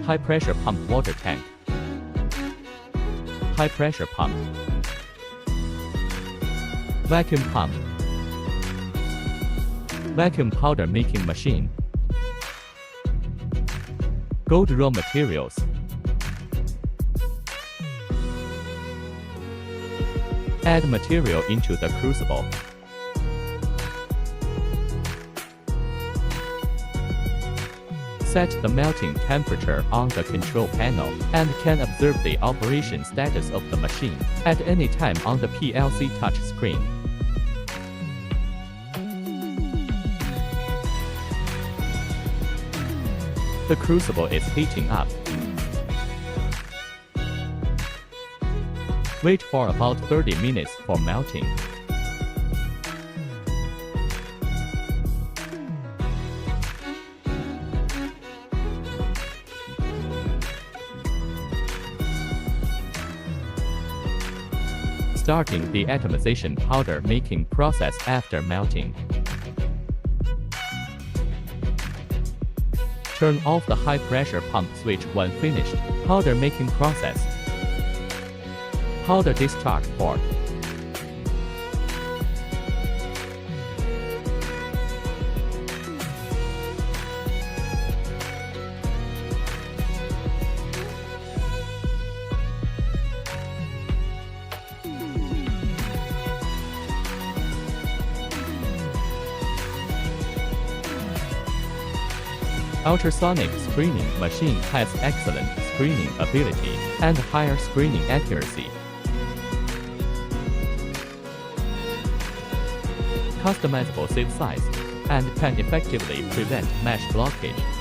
High pressure pump water tank. High pressure pump. Vacuum pump. Vacuum powder making machine. Gold raw materials. Add material into the crucible. Set the melting temperature on the control panel and can observe the operation status of the machine at any time on the PLC touchscreen. The crucible is heating up. Wait for about 30 minutes for melting. Starting the atomization powder making process after melting. Turn off the high pressure pump switch when finished. Powder making process. Powder discharge port. Ultrasonic screening machine has excellent screening ability and higher screening accuracy. Customizable sieve size and can effectively prevent mesh blockage.